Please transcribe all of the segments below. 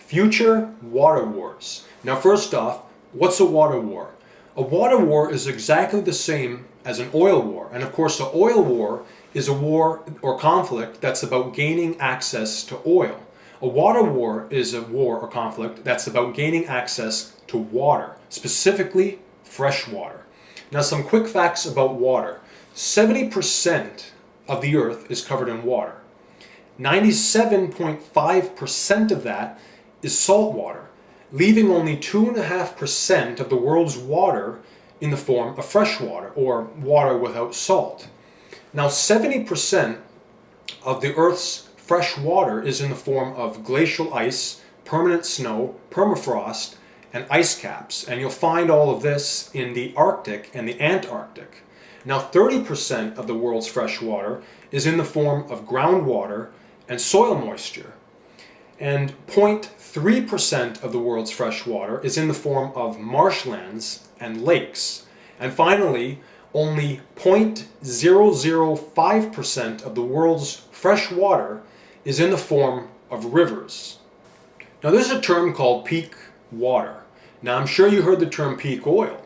Future water wars. Now first off, what's a water war? A water war is exactly the same as an oil war. And of course, the oil war is a war or conflict that's about gaining access to oil. A water war is a war or conflict that's about gaining access to water, specifically fresh water. Now some quick facts about water. 70% of the earth is covered in water. 97.5% of that is salt water, leaving only 2.5% of the world's water in the form of fresh water, or water without salt. Now 70% of the Earth's fresh water is in the form of glacial ice, permanent snow, permafrost, and ice caps, and you'll find all of this in the Arctic and the Antarctic. Now 30% of the world's fresh water is in the form of groundwater and soil moisture. And 0.3% of the world's fresh water is in the form of marshlands and lakes. And finally, only 0.005% of the world's fresh water is in the form of rivers. Now there's a term called peak water. Now I'm sure you heard the term peak oil,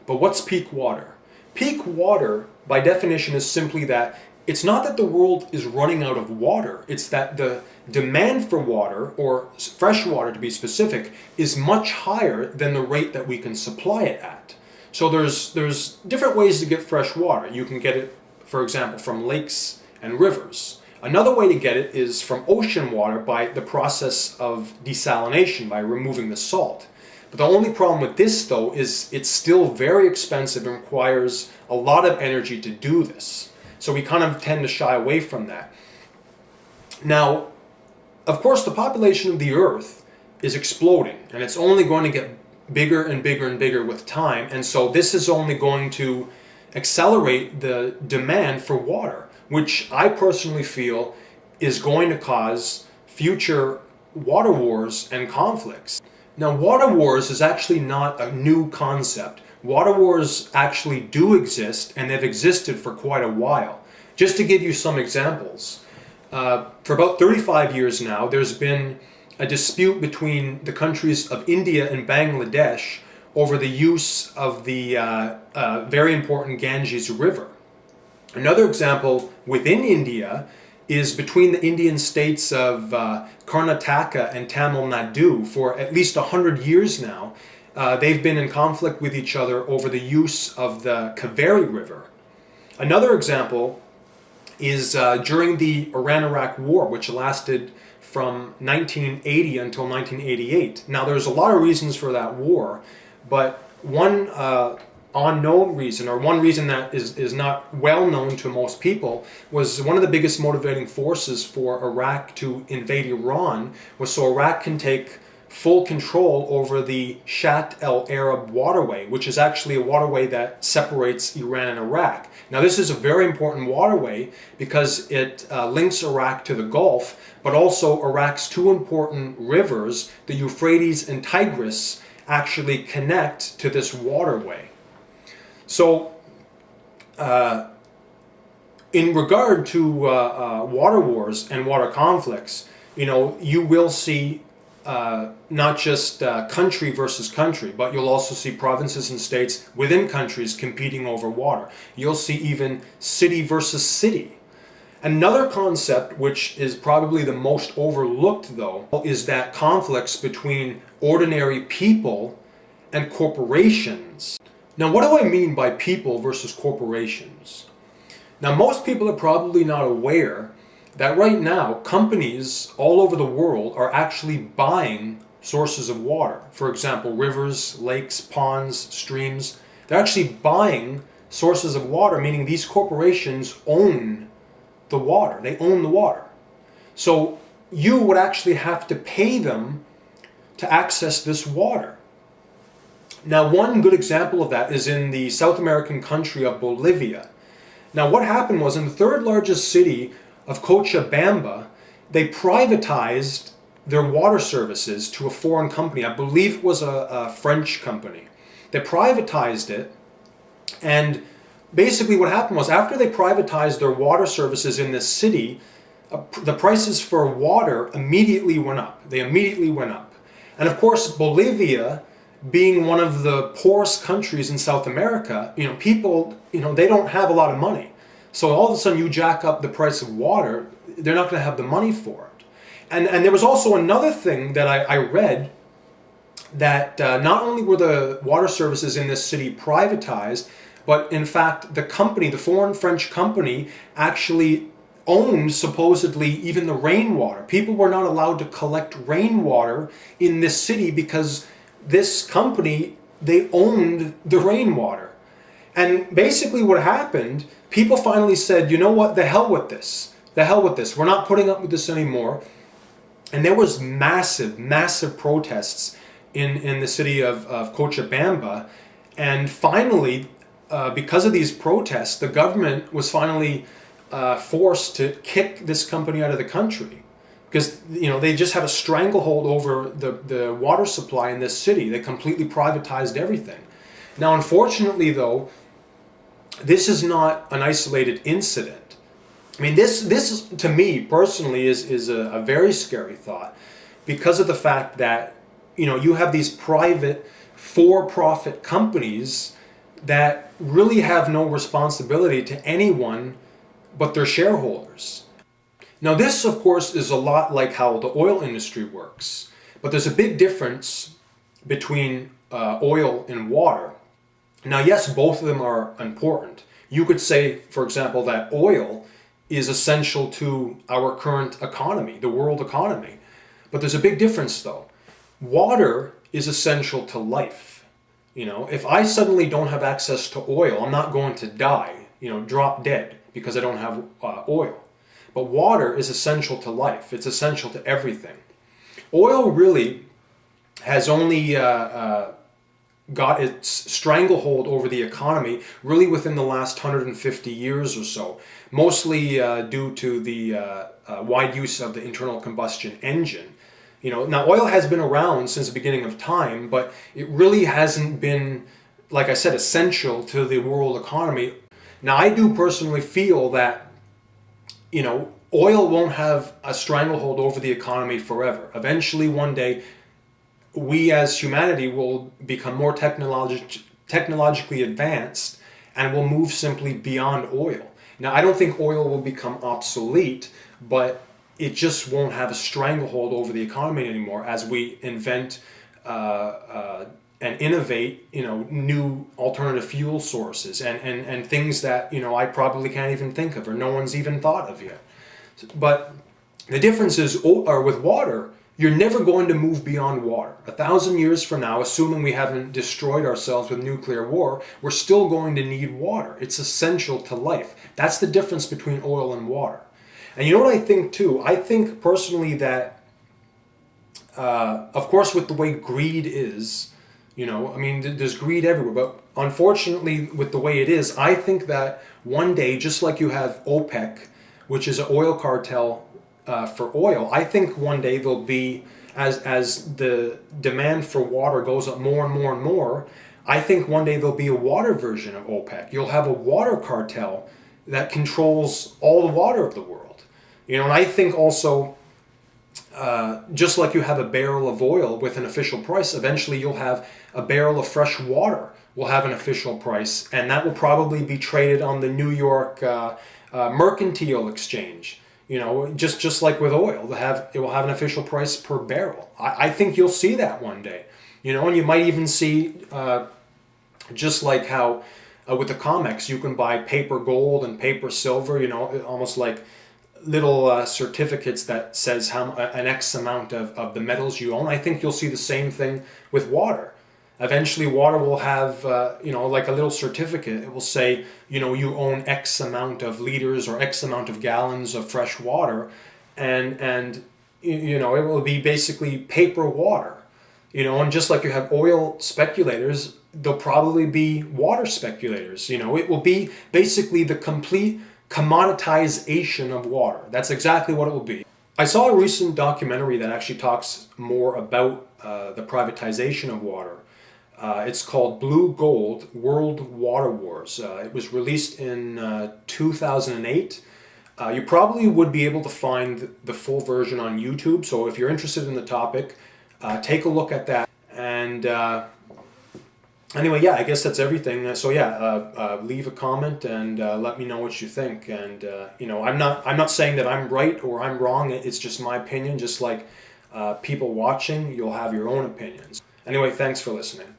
but what's peak water? Peak water, by definition, is simply that it's not that the world is running out of water, it's that the demand for water, or fresh water to be specific, is much higher than the rate that we can supply it at. So there's different ways to get fresh water. You can get it, for example, from lakes and rivers. Another way to get it is from ocean water by the process of desalination, by removing the salt. But the only problem with this, though, is it's still very expensive and requires a lot of energy to do this. So we kind of tend to shy away from that. Now, of course, the population of the Earth is exploding, and it's only going to get bigger and bigger and bigger with time. And so this is only going to accelerate the demand for water, which I personally feel is going to cause future water wars and conflicts. Now, water wars is actually not a new concept. Water wars actually do exist, and they've existed for quite a while. Just to give you some examples, for about 35 years now, there's been a dispute between the countries of India and Bangladesh over the use of the very important Ganges River. Another example within India is between the Indian states of Karnataka and Tamil Nadu. For at least 100 years now, they've been in conflict with each other over the use of the Kaveri River. Another example is during the Iran-Iraq War, which lasted from 1980 until 1988. Now, there's a lot of reasons for that war, but one unknown reason, or one reason that is not well known to most people, was one of the biggest motivating forces for Iraq to invade Iran was so Iraq can take full control over the Shat el-Arab waterway, which is actually a waterway that separates Iran and Iraq. Now this is a very important waterway because it links Iraq to the Gulf, but also Iraq's two important rivers, the Euphrates and Tigris, actually connect to this waterway. So in regard to water wars and water conflicts, you will see not just country versus country, but you'll also see provinces and states within countries competing over water. You'll see even city versus city. Another concept, which is probably the most overlooked, though, is that conflicts between ordinary people and corporations. Now, what do I mean by people versus corporations? Now, most people are probably not aware that right now, companies all over the world are actually buying sources of water. For example, rivers, lakes, ponds, streams. They're actually buying sources of water, meaning these corporations own the water. They own the water. So you would actually have to pay them to access this water. Now, one good example of that is in the South American country of Bolivia. Now, what happened was in the third largest city of Cochabamba, they privatized their water services to a foreign company. I believe it was a French company. They privatized it, and basically what happened was after they privatized their water services in this city, the prices for water immediately went up. They immediately went up. And of course, Bolivia, being one of the poorest countries in South America, people, they don't have a lot of money. So all of a sudden you jack up the price of water, they're not going to have the money for it. And there was also another thing that I read, that not only were the water services in this city privatized, but in fact the company, the foreign French company, actually owned supposedly even the rainwater. People were not allowed to collect rainwater in this city because this company, they owned the rainwater. And basically what happened, people finally said, you know what, the hell with this. The hell with this. We're not putting up with this anymore. And there was massive, massive protests in the city of Cochabamba. And finally, because of these protests, the government was finally forced to kick this company out of the country, because they just had a stranglehold over the water supply in this city. They completely privatized everything. Now, unfortunately, though, this is not an isolated incident. I mean, this to me personally is a very scary thought, because of the fact that you have these private for-profit companies that really have no responsibility to anyone but their shareholders. Now this, of course, is a lot like how the oil industry works, but there's a big difference between oil and water. Now yes, both of them are important. You could say, for example, that oil is essential to our current economy, the world economy. But there's a big difference though. Water is essential to life. If I suddenly don't have access to oil, I'm not going to die, drop dead because I don't have oil. But water is essential to life. It's essential to everything. Oil really has only got its stranglehold over the economy really within the last 150 years or so, mostly due to the wide use of the internal combustion engine. Now oil has been around since the beginning of time, but it really hasn't been, like I said, essential to the world economy. Now I do personally feel that, oil won't have a stranglehold over the economy forever. Eventually, one day, we as humanity will become more technologically advanced and will move simply beyond oil. Now I don't think oil will become obsolete, but it just won't have a stranglehold over the economy anymore as we invent and innovate, new alternative fuel sources and things that, I probably can't even think of or no one's even thought of yet. But the difference is, with water, you're never going to move beyond water. 1,000 years from now, assuming we haven't destroyed ourselves with nuclear war, we're still going to need water. It's essential to life. That's the difference between oil and water. And you know what I think too? I think personally that, of course, with the way greed is, there's greed everywhere. But unfortunately, with the way it is, I think that one day, just like you have OPEC, which is an oil cartel for oil, I think one day there'll be, as the demand for water goes up more and more and more, I think one day there'll be a water version of OPEC. You'll have a water cartel that controls all the water of the world. And I think also, just like you have a barrel of oil with an official price, eventually you'll have a barrel of fresh water will have an official price, and that will probably be traded on the New York Mercantile Exchange. Just like with oil, it will have an official price per barrel. I think you'll see that one day. And you might even see, just like how with the COMEX, you can buy paper gold and paper silver, almost like little certificates that says an X amount of the metals you own. I think you'll see the same thing with water. Eventually water will have, like a little certificate. It will say, you own X amount of liters or X amount of gallons of fresh water. And it will be basically paper water. And just like you have oil speculators, there'll probably be water speculators. It will be basically the complete commoditization of water. That's exactly what it will be. I saw a recent documentary that actually talks more about the privatization of water. It's called Blue Gold: World Water Wars. It was released in 2008. You probably would be able to find the full version on YouTube, so if you're interested in the topic, Take a look at that. And anyway, yeah, I guess that's everything. So yeah, leave a comment and let me know what you think. And you know, I'm not saying that I'm right or I'm wrong. It's just my opinion. Just like people watching, you'll have your own opinions. Anyway, thanks for listening.